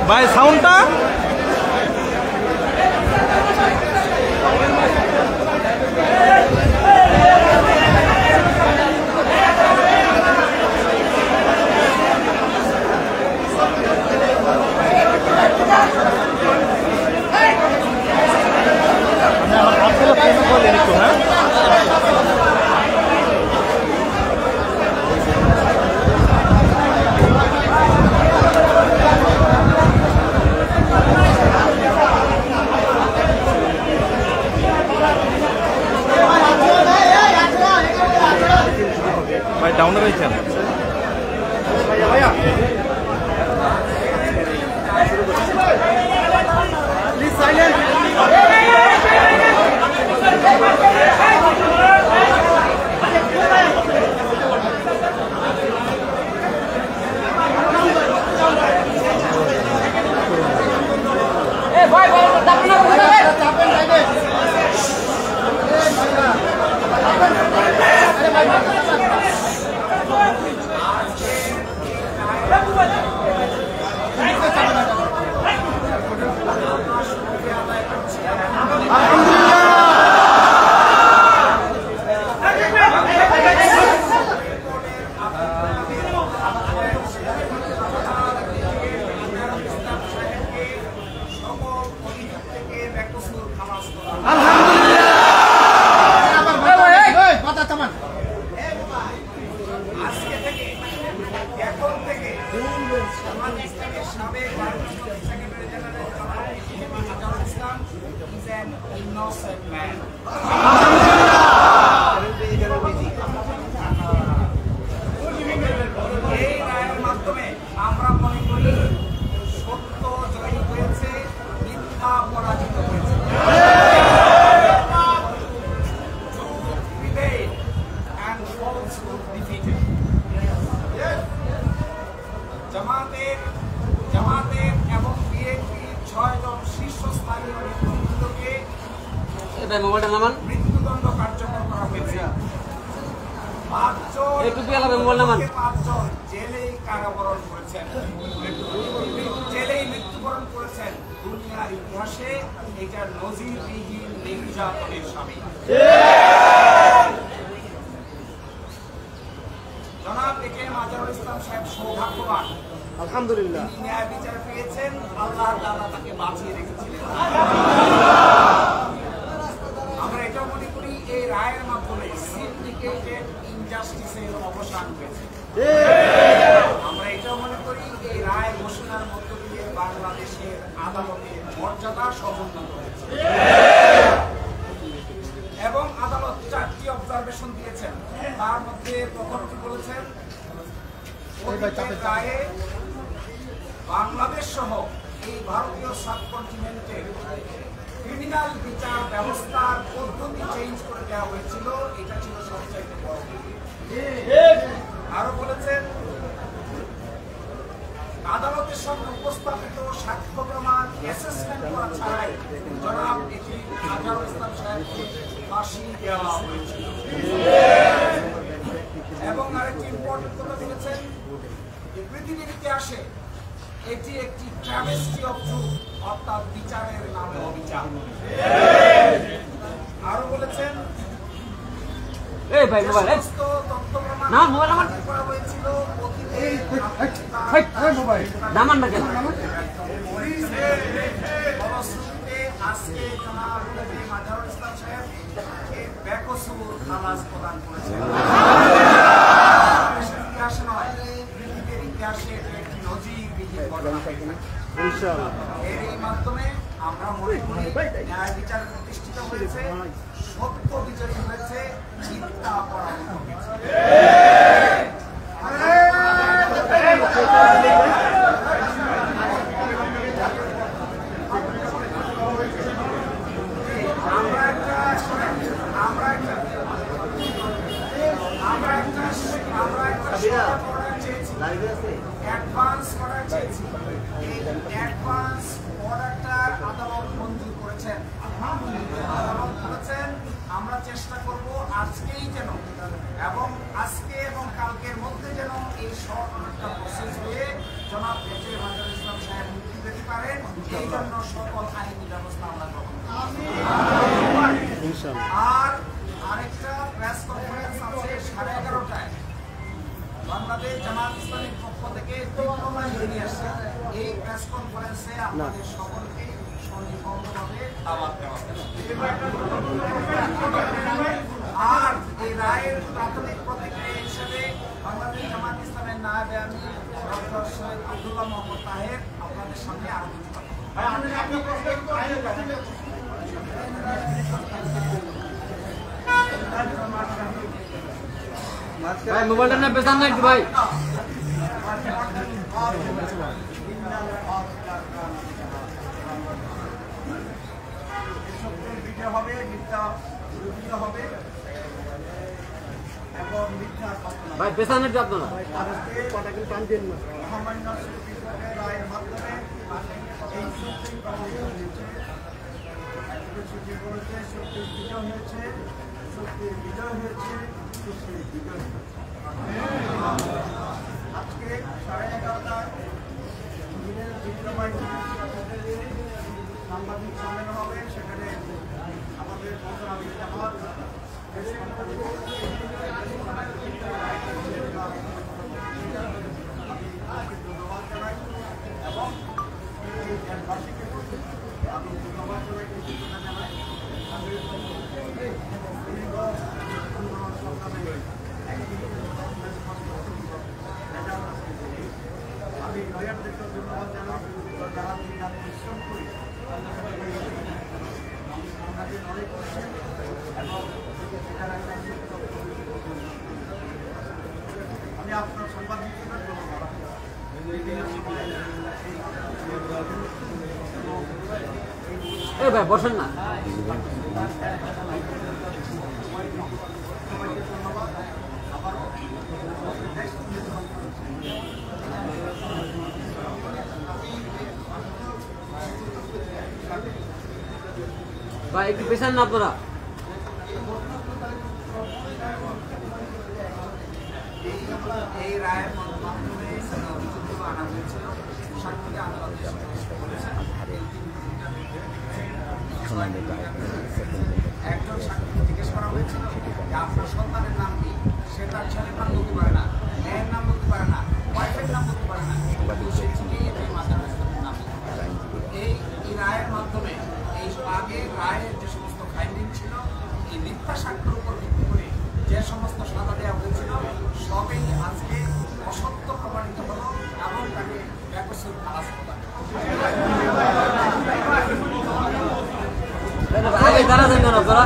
ভাই সাউন্ডটা ভাই ডাউনে রয়েছেন প্লিজ সাইলেন্ট innocent man. এই রায়ের মাধ্যমে আমরা মনে করি সত্য জয়ী হয়েছে, মিথ্যা পরাজিত হয়েছে। Truth prevailed and falsehood defeated. জামাতের এবং বিএনপির 6 জন শীর্ষস্থানীয় নেতৃবৃন্দকে মৃত্যুদণ্ড কার্যকর করা হয়েছে। 5 জন জেলেই কারাবরণ করেছেন, জেলেই মৃত্যুবরণ করেছেন। দুনিয়ার ইতিহাসে এটা নজিরবিহীন নির্যাতনের সামিল। জনাব একেএম আজহারুল ইসলাম সাহেব সৌভাগ্যবান, আলহামদুলিল্লাহ। ন্যায় বিচার পেয়েছেন, আল্লাহ তাআলা তাকে বাঁচিয়ে রেখেছিলেন। আমরা এটা মনে করি এই রায়ের মাধ্যমে সিন্ডিকেটেড ইনজাস্টিসের অবসান হয়েছে। আমরা এটাও মনে করি এই রায় ঘোষণার মধ্য দিয়ে বাংলাদেশের আদালতের মর্যাদা সমুন্নত হয়েছে এবং আদালত 4টি অবজারভেশন দিয়েছেন। তার মধ্যে প্রথমটি বলেছেন রায়ে বাংলাদেশ সহ এই ভারতীয় সাবকন্টিনেন্টের ক্রিমিনাল বিচার ব্যবস্থার পদ্ধতি চেঞ্জ করে দেওয়া হয়েছিল, এটা ছিল সবচাইতে বড়। আরো বলেছেন আদালতের সামনে উপস্থাপিত সাক্ষ্য প্রমাণ অ্যাসেসমেন্ট করা ছাড়াই জনাব একেএম আজহারুল ইসলাম সাহেবকে ফাঁসি দেওয়া হয়েছিল। এবং আরেকটি ইম্পর্টেন্ট কথা বলেছেন যে পৃথিবীর ইতিহাসে এটি একটি ট্র্যাভেস্টি অফ ট্রুথ, অর্থাৎ বিচারের নামে অবিচার। আরো বলেছেন সমস্ত তথ্য প্রমাণ করা হয়েছিল ফলশ্রুতিতে আজকে জনাব একেএম আজহারুল ইসলাম সাহেব বেকসুর খালাস প্রদান করেছেন। ইতিহাসে নয়, পৃথিবীর ইতিহাসে একটি নজিরবিহীন ঘটনা। এর এই মাধ্যমে আমরা মনে করি ন্যায় বিচার প্রতিষ্ঠিত হয়েছে, সত্য বিজয়ী হয়েছে, চিন্তা পরামর্শ হয়েছে। অ্যাডভান্স অর্ডার চেয়েছি, এই অ্যাডভান্স অর্ডারটা আদালত মঞ্জুর করেছেন, আদালত বলেছেন আমরা চেষ্টা করব আজকেই যেন এবং আজকে এবং কালকের মধ্যে যেন এই শর্ট অর্ডারটা প্রসেস হয়ে জনাব বেজে মাজার ইসলাম সাহেব মুক্তি পেতে পারেন, এই জন্য সকল আইনি ব্যবস্থা আমরা গ্রহণ করব। আর আরেকটা প্রেস কনফারেন্স আছে 11:30টায়, বাংলাদেশ জামাত ইসলামীর পক্ষ থেকে ডিপ্লোমা নিয়ে আসছে। এই প্রেস কনফারেন্সে আপনাদের সকলকে সন্নিবদ্ধভাবে দাওয়াত দেওয়া হবে। আর এই রায়ের প্রাথমিক প্রতিক্রিয়া হিসেবে বাংলাদেশ জামাত ইসলামের নায়েবে আমির ডক্টর সৈয়দ আব্দুল্লাহ মোহাম্মদ তাহের আপনাদের সামনে আরো কিছু কথা ভাই মোবাইলটা না বেচান না একটু ভাই। হবে মিথ্যা হবে এবং মিথ্যা ভাই বেচান একটু আপনারা মহামান্য রায়ের মাধ্যমে এই সুপ্রিম বিজয় হয়েছে, সত্যির বিজয় হয়েছে, সুপ্রিম বিজয় হয়েছে। আজকে 11:30টায় সাংবাদিক সম্মেলন হবে, সেখানে আমাদের জামাত ধন্যবাদ জানাই এবং দেশবাসীকে আমি ধন্যবাদ জানাই, কৃতজ্ঞতা জানাই। আন্দোলন সংগ্রামে আমি লয়ারদেরকে ধন্যবাদ জানাই, যারা দিন পরিশ্রম করি অনেক করছেন এবং আমি আপনার সাংবাদিকদের ধন্যবাদ। এই ভাই বসেন না। ভাই একটু পেছান না আপনারা। এই রায়ের মাধ্যমে অভিযোগগুলো আনা হয়েছিল, সাক্ষীকে আদালতে বলেছেন একজন সাক্ষীকে জিজ্ঞেস করা হয়েছিল যে আপনার সন্তানের নাম কি, সে তার ছেলের নাম বলতে পারে না, মেয়ের নাম বলতে পারে না, ওয়াইফের নাম বলতে পারে না, সে ঠিকই এই মাজার ইসলামের নাম বলতে পারে। এই রায়ের মাধ্যমে এই আগে রায়ের যে সমস্ত ফাইন্ডিং ছিল, এই মিথ্যা সাক্ষ্যের উপর ভিত্তি করে যে সমস্ত সাজা দেওয়া হয়েছিল সবই আজকে অসত্য প্রমাণিত হলো এবং তাকে বেকসুর খালাস প্রদান। আগে দাঁড়া যান কেন আপনারা?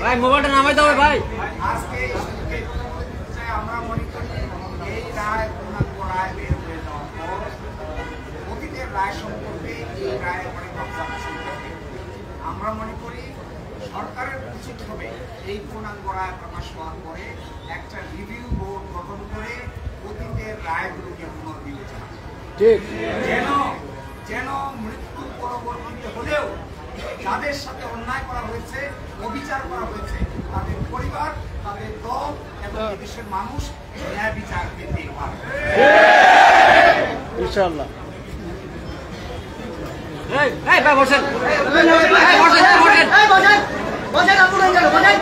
ভাই মোবাইলটা নামাই দাও ভাই। আজকে আমরা মনে করি এই রায় পূর্ণাঙ্গ রায় বের হয়ে যাওয়ার পর অতীতের রায় সম্পর্কে এই রায় অনেক অবজারভেশন থাকে। আমরা মনে করি সরকারের উচিত হবে এই পূর্ণাঙ্গ রায় প্রকাশ হওয়ার পরে একটা রিভিউ বোর্ড গঠন করে অতীতের রায়গুলোকে পুনর্বিবেচনা যেন মৃত্যুর পরবর্তীতে হলেও যাদের সাথে অন্যায় করা হয়েছে, অবিচার করা হয়েছে, তাদের পরিবার, তাদের দল এবং দেশের মানুষ ন্যায় বিচার পেতে পারে ইনশাআল্লাহ। এই ভাই বসেন, বসেন।